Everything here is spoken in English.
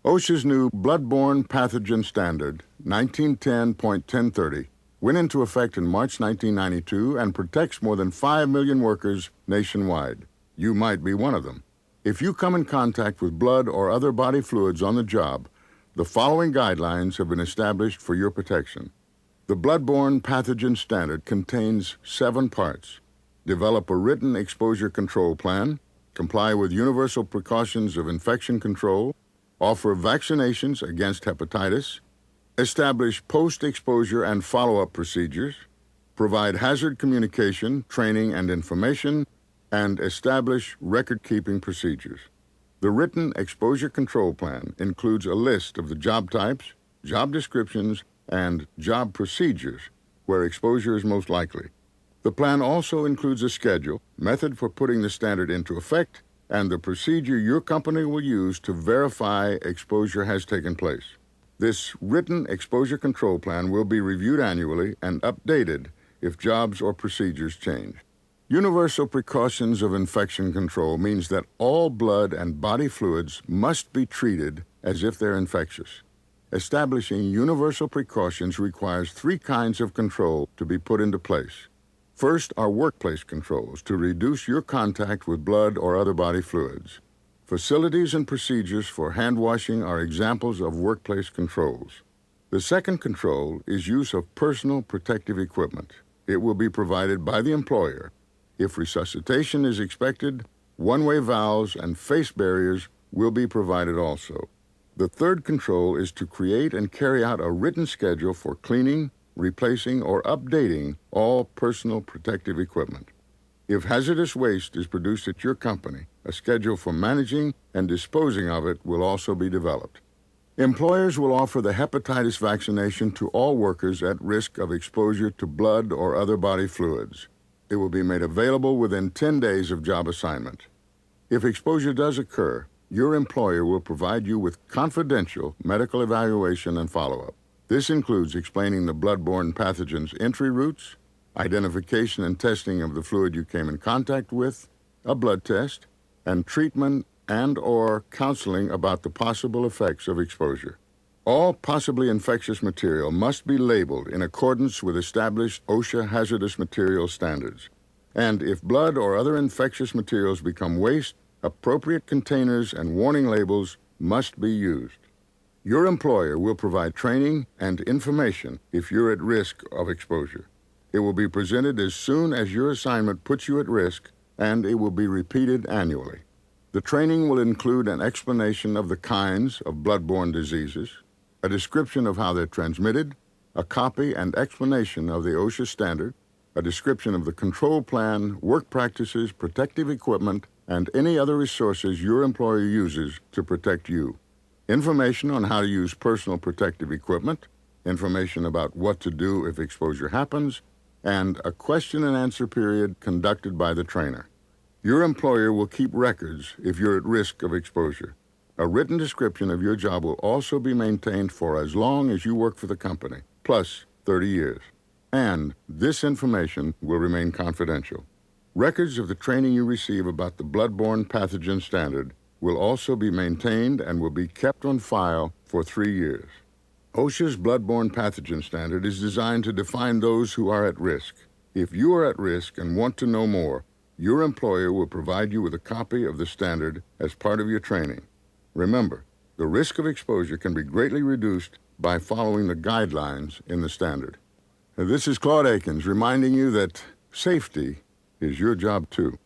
OSHA's new Bloodborne Pathogen Standard, 1910.1030, went into effect in March 1992 and protects more than 5 million workers nationwide. You might be one of them. If you come in contact with blood or other body fluids on the job, the following guidelines have been established for your protection. The Bloodborne Pathogen Standard contains 7 parts. Develop a written exposure control plan, comply with universal precautions of infection control, offer vaccinations against hepatitis, establish post-exposure and follow-up procedures, provide hazard communication, training, and information, and establish record-keeping procedures. The written exposure control plan includes a list of the job types, job descriptions, and job procedures where exposure is most likely. The plan also includes a schedule, method for putting the standard into effect, and the procedure your company will use to verify exposure has taken place. This written exposure control plan will be reviewed annually and updated if jobs or procedures change. Universal precautions of infection control means that all blood and body fluids must be treated as if they're infectious. Establishing universal precautions requires 3 kinds of control to be put into place. First are workplace controls to reduce your contact with blood or other body fluids. Facilities and procedures for hand washing are examples of workplace controls. The second control is use of personal protective equipment. It will be provided by the employer. If resuscitation is expected, one-way valves and face barriers will be provided also. The third control is to create and carry out a written schedule for cleaning, replacing, or updating all personal protective equipment. If hazardous waste is produced at your company, a schedule for managing and disposing of it will also be developed. Employers will offer the hepatitis vaccination to all workers at risk of exposure to blood or other body fluids. It will be made available within 10 days of job assignment. If exposure does occur, your employer will provide you with confidential medical evaluation and follow-up. This includes explaining the bloodborne pathogen's entry routes, identification and testing of the fluid you came in contact with, a blood test, and treatment and/or counseling about the possible effects of exposure. All possibly infectious material must be labeled in accordance with established OSHA hazardous material standards. And if blood or other infectious materials become waste, appropriate containers and warning labels must be used. Your employer will provide training and information if you're at risk of exposure. It will be presented as soon as your assignment puts you at risk, and it will be repeated annually. The training will include an explanation of the kinds of bloodborne diseases, a description of how they're transmitted, a copy and explanation of the OSHA standard, a description of the control plan, work practices, protective equipment, and any other resources your employer uses to protect you. Information on how to use personal protective equipment, information about what to do if exposure happens, and a question and answer period conducted by the trainer. Your employer will keep records if you're at risk of exposure. A written description of your job will also be maintained for as long as you work for the company, plus 30 years. And this information will remain confidential. Records of the training you receive about the bloodborne pathogen standard will also be maintained and will be kept on file for 3 years. OSHA's bloodborne pathogen standard is designed to define those who are at risk. If you are at risk and want to know more, your employer will provide you with a copy of the standard as part of your training. Remember, the risk of exposure can be greatly reduced by following the guidelines in the standard. This is Claude Akins reminding you that safety is your job too.